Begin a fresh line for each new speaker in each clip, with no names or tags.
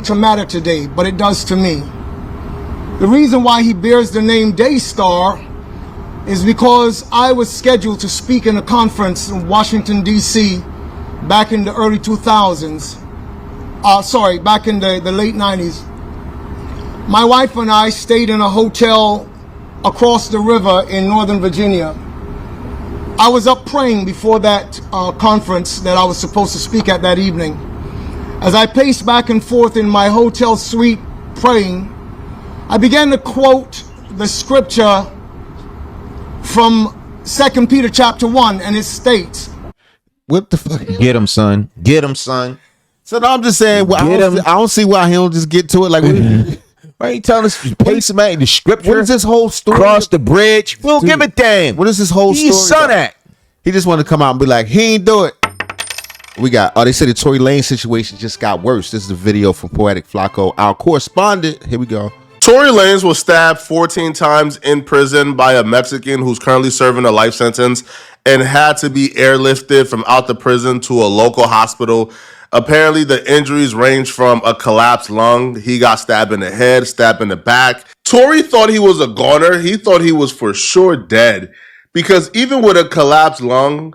to matter today, but it does to me. The reason why he bears the name Daystar is because I was scheduled to speak in a conference in Washington, D.C. back in the early 2000s. Back in the late 90s. My wife and I stayed in a hotel across the river in Northern Virginia. I was up praying before that conference that I was supposed to speak at that evening. As I paced back and forth in my hotel suite praying, I began to quote the scripture from 2 Peter chapter 1, and it states,
"What the fuck?
Get him, son. Get him, son."
So no, I'm just saying, well, I don't see why he don't just get to it. Like,
why are you telling us? Pace him out the scripture.
What is this whole story?
Cross the bridge. We don't give a damn.
What is this whole story?
He's son at.
He just wanted to come out and be like, he ain't do it. We got, they said the Tory Lanez situation just got worse. This is a video from Poetic Flacco, our correspondent. Here we go.
Tory Lanez was stabbed 14 times in prison by a Mexican who's currently serving a life sentence and had to be airlifted from out the prison to a local hospital. Apparently, the injuries range from a collapsed lung. He got stabbed in the head, stabbed in the back. Tory thought he was a goner. He thought he was for sure dead because even with a collapsed lung,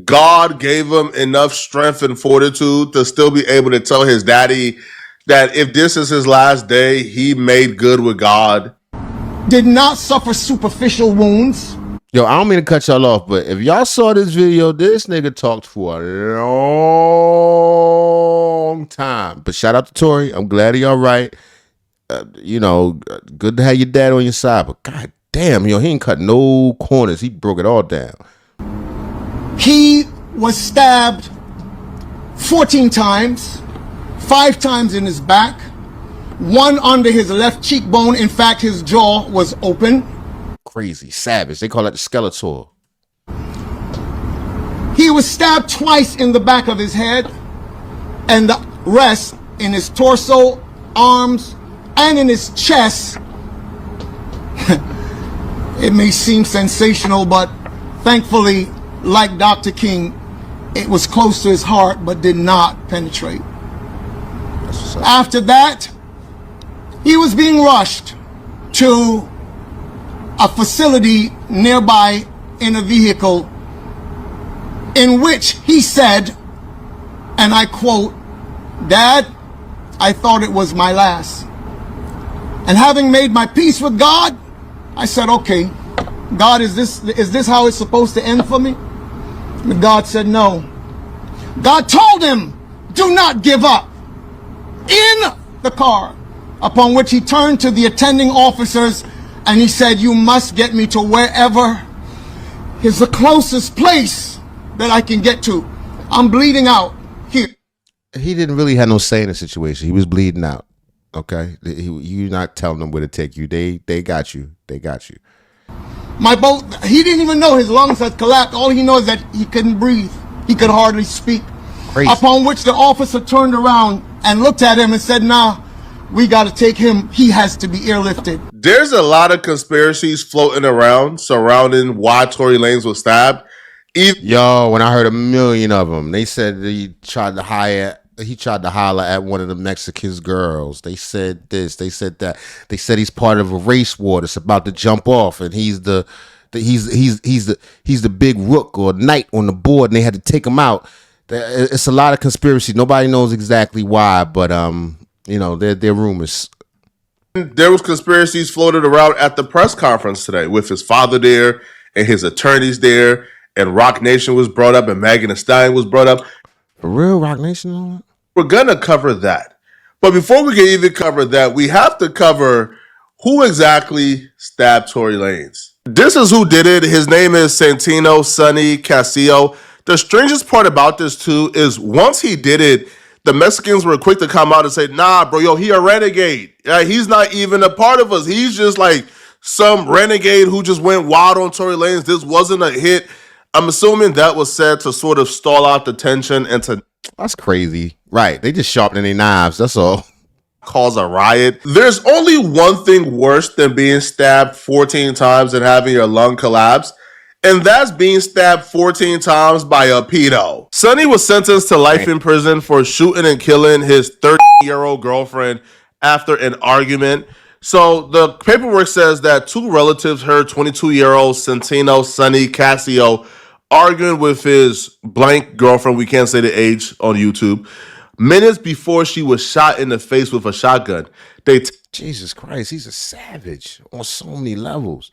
God gave him enough strength and fortitude to still be able to tell his daddy that if this is his last day, he made good with God.
Did not suffer superficial wounds.
Yo, I don't mean to cut y'all off, but if y'all saw this video, this nigga talked for a long time. But shout out to Tory. I'm glad he all right. Good to have your dad on your side. But god damn, he ain't cut no corners. He broke it all down.
He was stabbed 14 times, 5 times in his back, 1 under his left cheekbone. In fact, his jaw was open.
Crazy, savage. They call that the Skeletor.
He was stabbed twice in the back of his head, and the rest in his torso, arms, and in his chest. It may seem sensational, but thankfully, like Dr. King, it was close to his heart, but did not penetrate. After that, he was being rushed to a facility nearby in a vehicle in which he said, and I quote, "Dad, I thought it was my last. And having made my peace with God, I said, okay, God, is this how it's supposed to end for me?" And God said no. God told him, "Do not give up," in the car, upon which he turned to the attending officers and he said, "You must get me to wherever is the closest place that I can get to. I'm bleeding out here."
He didn't really have no say in the situation. He was bleeding out. Okay, you're not telling them where to take you. They got you. They got you.
He didn't even know his lungs had collapsed. All he knows is that he couldn't breathe. He could hardly speak.
Crazy.
Upon which the officer turned around and looked at him and said, "Nah, we got to take him. He has to be airlifted."
There's a lot of conspiracies floating around surrounding why Tory Lanez was stabbed.
Yo, when I heard a million of them, they said he tried to holler at one of the Mexican girls. They said this, they said that. They said he's part of a race war that's about to jump off, and he's the big rook or knight on the board, and they had to take him out. It's a lot of conspiracy. Nobody knows exactly why, but they're rumors.
There was conspiracies floated around at the press conference today with his father there and his attorneys there, and Roc Nation was brought up and Megan Thee Stallion was brought up.
For real, Roc Nation and all that?
We're going to cover that. But before we can even cover that, we have to cover who exactly stabbed Tory Lanez. This is who did it. His name is Santino Sonny Casillo. The strangest part about this, too, is once he did it, the Mexicans were quick to come out and say, "Nah, bro, he a renegade. He's not even a part of us. He's just like some renegade who just went wild on Tory Lanez. This wasn't a hit." I'm assuming that was said to sort of stall out the tension and to...
That's crazy. Right. They just sharpening their knives. That's all.
Cause a riot. There's only one thing worse than being stabbed 14 times and having your lung collapse. And that's being stabbed 14 times by a pedo. Sonny was sentenced to life in prison for shooting and killing his 30-year-old girlfriend after an argument. So the paperwork says that two relatives heard 22-year-old Santino Sonny Casio arguing with his blank girlfriend, we can't say the age on YouTube, minutes before she was shot in the face with a shotgun. They
Jesus Christ, he's a savage on so many levels.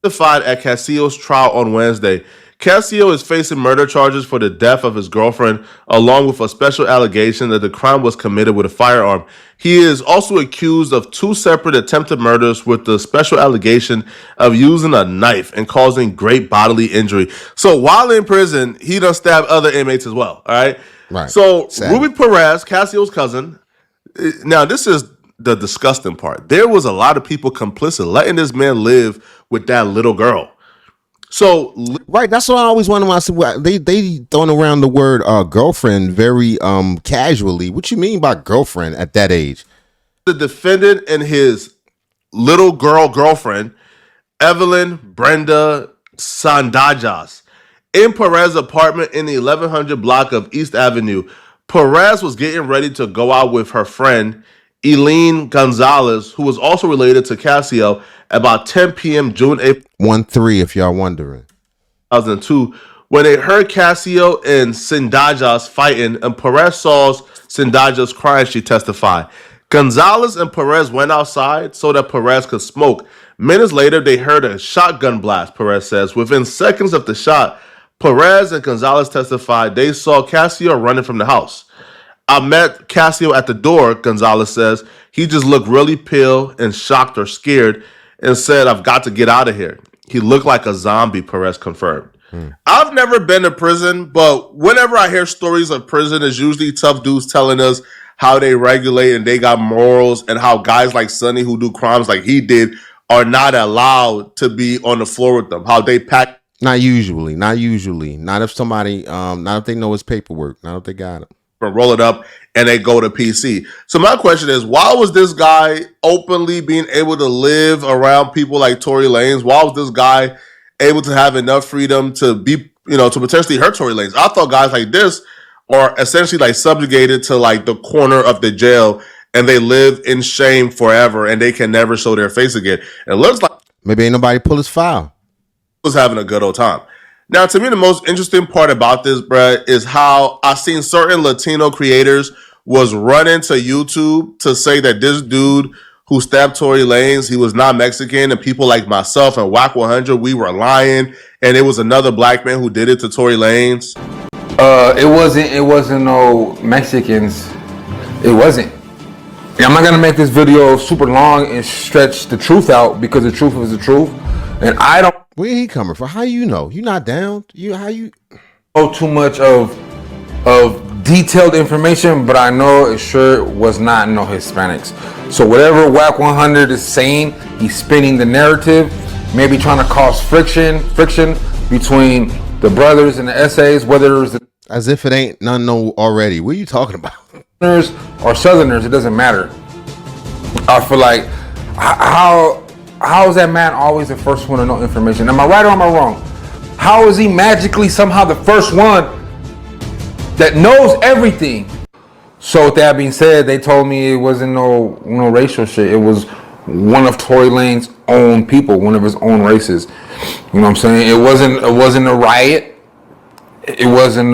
testified at Casillo's trial on Wednesday. Casillo is facing murder charges for the death of his girlfriend, along with a special allegation that the crime was committed with a firearm. He is also accused of two separate attempted murders with the special allegation of using a knife and causing great bodily injury. So while in prison, he done stabbed other inmates as well. All right.
Right.
So
Sad.
Ruby Perez, Casillo's cousin. Now this is the disgusting part. There was a lot of people complicit letting this man live with that little girl. So
Right, that's what I always wonder when I see they throwing around the word girlfriend very casually. What you mean by girlfriend at that age?
the defendant and his little girlfriend, Evelyn Brenda Sandajas, in Perez's apartment in the 1100 block of East Avenue. Perez was getting ready to go out with her friend, Eileen Gonzalez, who was also related to Casillo, about 10 p.m. June 8th,
1-3, if y'all wondering.
2002, when they heard Casillo and Sandajas fighting, and Perez saw Sandajas crying, she testified. Gonzalez and Perez went outside so that Perez could smoke. Minutes later, they heard a shotgun blast, Perez says. Within seconds of the shot, Perez and Gonzalez testified they saw Casillo running from the house. I met Casillo at the door, Gonzalez says. He just looked really pale and shocked or scared and said, I've got to get out of here. He looked like a zombie, Perez confirmed. I've never been to prison, but whenever I hear stories of prison, it's usually tough dudes telling us how they regulate and they got morals, and how guys like Sonny who do crimes like he did are not allowed to be on the floor with them. How they pack.
Not usually. Not if somebody, not if they know his paperwork, not if they got him.
And roll it up and they go to PC. So my question is, why was this guy openly being able to live around people like Tory Lanez? Why was this guy able to have enough freedom to be, to potentially hurt Tory Lanez? I thought guys like this are essentially like subjugated to like the corner of the jail, and they live in shame forever and they can never show their face again. It looks like
Maybe ain't nobody pull his file.
was having a good old time. Now, to me, the most interesting part about this, bruh, is how I seen certain Latino creators was running to YouTube to say that this dude who stabbed Tory Lanez, he was not Mexican, and people like myself and Whack 100, we were lying, and it was another black man who did it to Tory Lanez.
It wasn't no Mexicans. It wasn't. And I'm not gonna make this video super long and stretch the truth out, because the truth is the truth, and I don't
Where he coming from? How you know? You not down? How you?
know too much of detailed information, but I know it sure was not no Hispanics. So whatever Whack 100 is saying, he's spinning the narrative, maybe trying to cause friction between the brothers and the essays, whether it's the
As if it ain't none know already. What are you talking about?
Northerners or Southerners, it doesn't matter. I feel like how is that man always the first one to know information? Am I right or am I wrong? How is he magically somehow the first one that knows everything? So with that being said, they told me it wasn't no racial shit. It was one of Tory Lanez's own people, one of his own races. You know what I'm saying? It wasn't a riot. It wasn't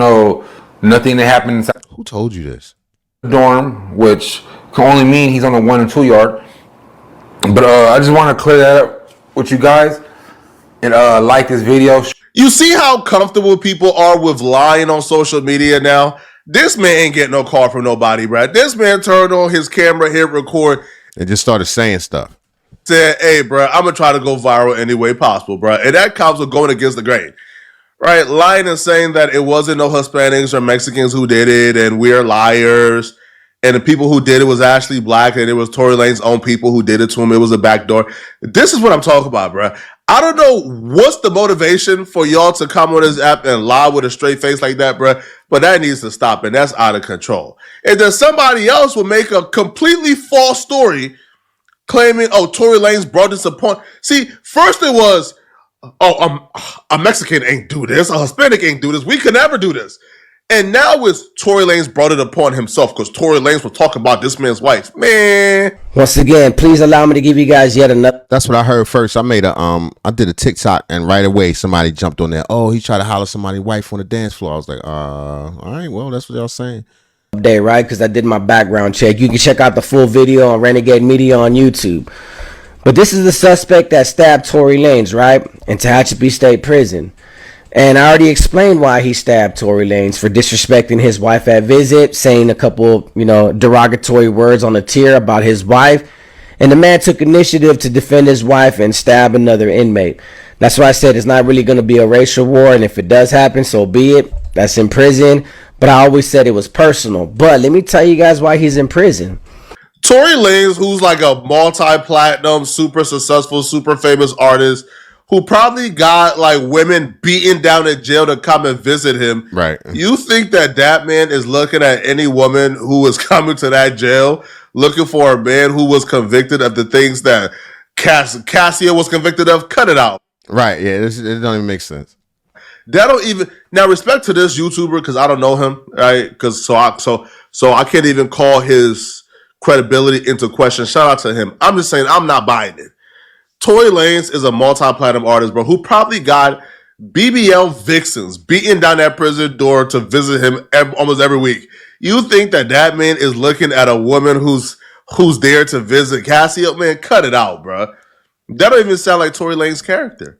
nothing that happened inside
Who told you this?
the dorm, which can only mean he's on the 1 and 2 yard. But I just want to clear that up with you guys and like this video.
You see how comfortable people are with lying on social media now? This man ain't getting no call from nobody, bro. This man turned on his camera, hit record,
And just started saying stuff.
said, hey, bro, I'm going to try to go viral any way possible, bro. And that cops were going against the grain, right? Lying and saying that it wasn't no Hispanics or Mexicans who did it, and we're liars. And the people who did it was actually black, and it was Tory Lanez's own people who did it to him. It was a backdoor. This is what I'm talking about, bro. I don't know what's the motivation for y'all to come on this app and lie with a straight face like that, bro. But that needs to stop, and that's out of control. And then somebody else will make a completely false story claiming, oh, Tory Lanez brought this upon. See, first it was, a Mexican ain't do this, a Hispanic ain't do this. We could never do this. And now it's Tory Lanez brought it upon himself because Tory Lanez was talking about this man's wife. Man.
Once again, please allow me to give you guys yet another.
That's what I heard first. I did a TikTok and right away somebody jumped on there. Oh, he tried to holler somebody's wife on the dance floor. I was like, all right, well, that's what y'all saying.
Day, right? Because I did my background check. You can check out the full video on Renegade Media on YouTube. But this is the suspect that stabbed Tory Lanez, right? In Tehachapi State Prison. And I already explained why he stabbed Tory Lanez for disrespecting his wife at visit, saying a couple, derogatory words on the tier about his wife. And the man took initiative to defend his wife and stab another inmate. That's why I said it's not really going to be a racial war. And if it does happen, so be it. That's in prison. But I always said it was personal. But let me tell you guys why he's in prison.
Tory Lanez, who's like a multi-platinum, super successful, super famous artist, who probably got like women beaten down in jail to come and visit him.
Right.
You think that man is looking at any woman who is coming to that jail, looking for a man who was convicted of the things that Cassia was convicted of? Cut it out.
Right. Yeah. It don't even make sense.
That don't even now. Respect to this YouTuber because I don't know him, right? Because so I can't even call his credibility into question. Shout out to him. I'm just saying I'm not buying it. Tory Lanez is a multi-platinum artist, bro, who probably got BBL vixens beating down that prison door to visit him almost every week. You think that man is looking at a woman who's there to visit Cassie? Man, cut it out, bro. That don't even sound like Tory Lanez's character.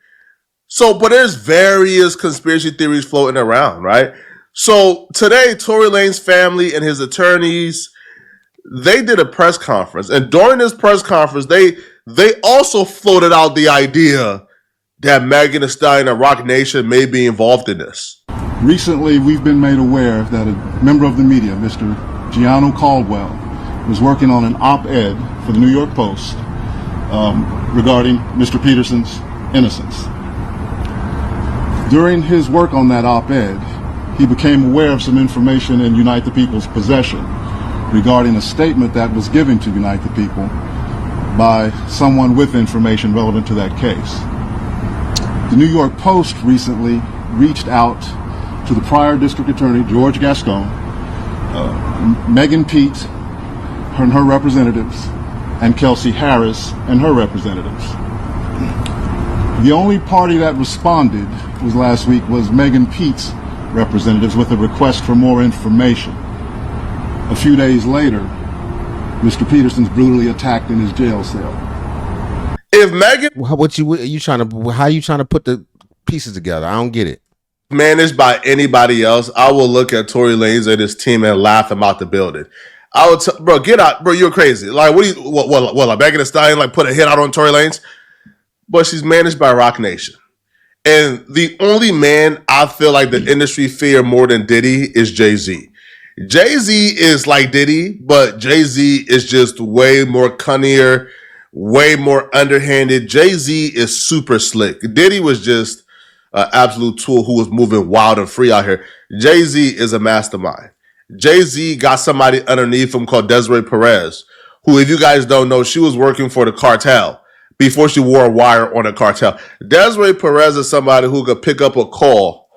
So, but there's various conspiracy theories floating around, right? So today, Tory Lanez's family and his attorneys, they did a press conference. And during this press conference, they also floated out the idea that Megan Thee Stallion and Roc Nation may be involved in this.
Recently, we've been made aware that a member of the media, Mr. Gianno Caldwell, was working on an op-ed for the New York Post regarding Mr. Peterson's innocence. During his work on that op-ed, he became aware of some information in Unite the People's possession regarding a statement that was given to Unite the People by someone with information relevant to that case. The New York Post recently reached out to the prior district attorney, George Gascon, Megan Pete and her representatives, and Kelsey Harris and her representatives. The only party that responded last week was Megan Pete's representatives with a request for more information. A few days later, Mr. Peterson's brutally attacked in his jail cell.
If Megan,
How you trying to put the pieces together? I don't get it.
managed by anybody else, I will look at Tory Lanez and his team and laugh him out the building. I would, bro, get out, bro. You're crazy. Like, what? Like Megan Thee Stallion like put a hit out on Tory Lanez, but she's managed by Roc Nation, and the only man I feel like the industry fear more than Diddy is Jay-Z. Jay-Z is like Diddy, but Jay-Z is just way more cunnier, way more underhanded. Jay-Z is super slick. Diddy was just an absolute tool who was moving wild and free out here. Jay-Z is a mastermind. Jay-Z got somebody underneath him called Desiree Perez, who, if you guys don't know, she was working for the cartel before she wore a wire on the cartel. Desiree Perez is somebody who could pick up a call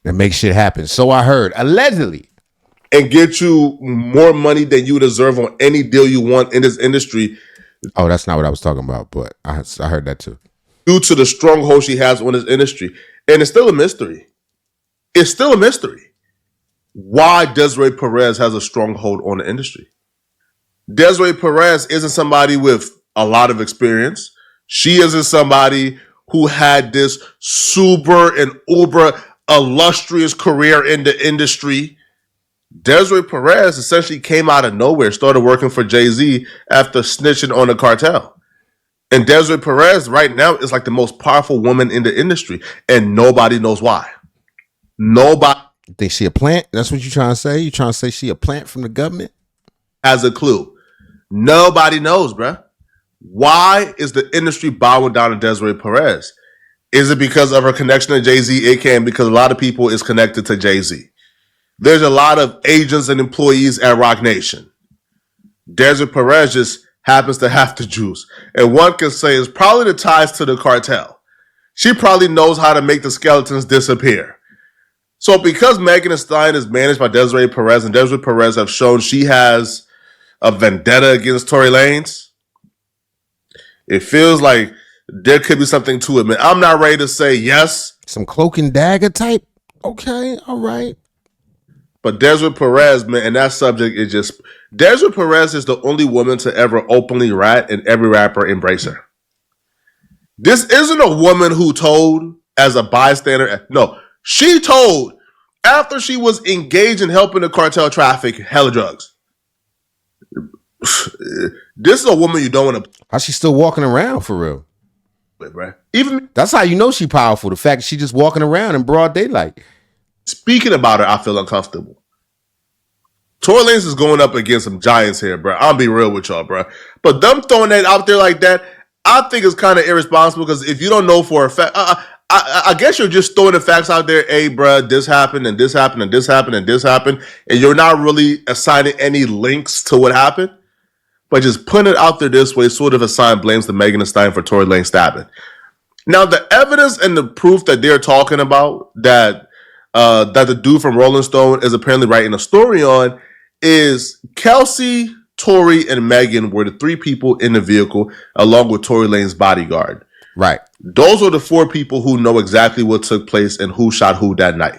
and make shit happen. So I heard, allegedly,
and get you more money than you deserve on any deal you want in this industry.
Oh, that's not what I was talking about, but I heard that too.
Due to the stronghold she has on this industry. And it's still a mystery. It's still a mystery why Desiree Perez has a stronghold on the industry. Desiree Perez isn't somebody with a lot of experience. She isn't somebody who had this super and uber illustrious career in the industry. Desiree Perez essentially came out of nowhere, started working for Jay-Z after snitching on the cartel. And Desiree Perez right now is like the most powerful woman in the industry, and nobody knows why. Nobody
You think she a plant? That's what you trying to say? You trying to say she a plant from the government?
has a clue. Nobody knows, bruh. Why is the industry bowing down to Desiree Perez? Is it because of her connection to Jay-Z? It can, because a lot of people is connected to Jay-Z. There's a lot of agents and employees at Roc Nation. Desiree Perez just happens to have the juice. And one can say it's probably the ties to the cartel. She probably knows how to make the skeletons disappear. So because Megan Thee Stallion is managed by Desiree Perez, and Desiree Perez have shown she has a vendetta against Tory Lanez, it feels like there could be something to it, man. I'm not ready to say yes.
Some cloak and dagger type. Okay, all right.
But Desiree Perez, man, and that subject is just... Desiree Perez is the only woman to ever openly rat, and every rapper embrace her. This isn't a woman who told as a bystander. No, she told after she was engaged in helping the cartel traffic hella drugs. This is a woman you don't want to...
How's she still walking around for real?
Bro. Even
that's how you know she powerful. The fact that she just walking around in broad daylight.
Speaking about her, I feel uncomfortable. Tory Lanez is going up against some giants here, bro. I'll be real with y'all, bro. But them throwing that out there like that, I think it's kind of irresponsible, because if you don't know for a fact, I guess you're just throwing the facts out there. Hey, bro, this happened and this happened and this happened and this happened, and you're not really assigning any links to what happened. But just putting it out there this way sort of assign blames to Megan Thee Stallion for Tory Lanez stabbing. Now, the evidence and the proof that they're talking about that the dude from Rolling Stone is apparently writing a story on is Kelsey, Tory, and Megan were the three people in the vehicle along with Tory Lanez's bodyguard.
Right.
Those are the four people who know exactly what took place and who shot who that night.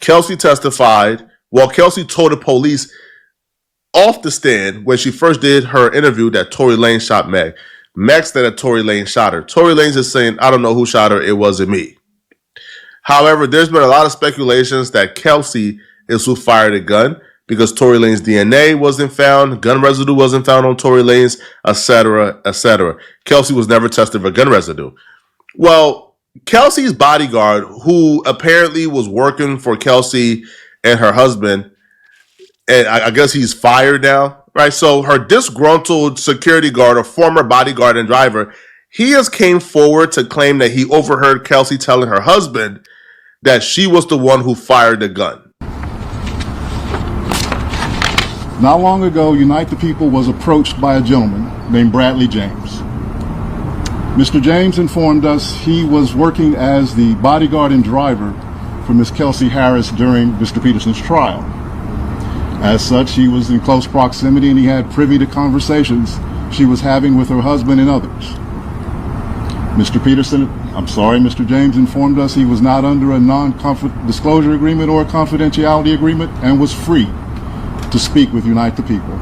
Kelsey testified. Well, Kelsey told the police off the stand when she first did her interview that Tory Lanez shot Meg. Meg said that Tory Lanez shot her. Tory Lanez is saying, I don't know who shot her. It wasn't me. However, there's been a lot of speculations that Kelsey is who fired the gun, because Tory Lanez's DNA wasn't found, gun residue wasn't found on Tory Lanez, etc., etc. Kelsey was never tested for gun residue. Well, Kelsey's bodyguard, who apparently was working for Kelsey and her husband, and I guess he's fired now, right? So her disgruntled security guard, or former bodyguard and driver, he has came forward to claim that he overheard Kelsey telling her husband that she was the one who fired the gun.
Not long ago, Unite the People was approached by a gentleman named Bradley James. Mr. James informed us he was working as the bodyguard and driver for Miss Kelsey Harris during Mr. Peterson's trial. As such, he was in close proximity and he had privy to conversations she was having with her husband and others. Mr. James informed us he was not under a non-disclosure agreement or a confidentiality agreement and was free to speak with Unite the People,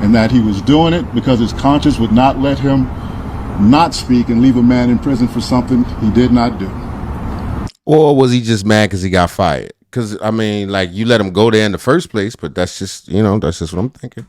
and that he was doing it because his conscience would not let him not speak and leave a man in prison for something he did not do.
Or was he just mad because he got fired? Because, I mean, like, you let him go there in the first place, but that's just what I'm thinking.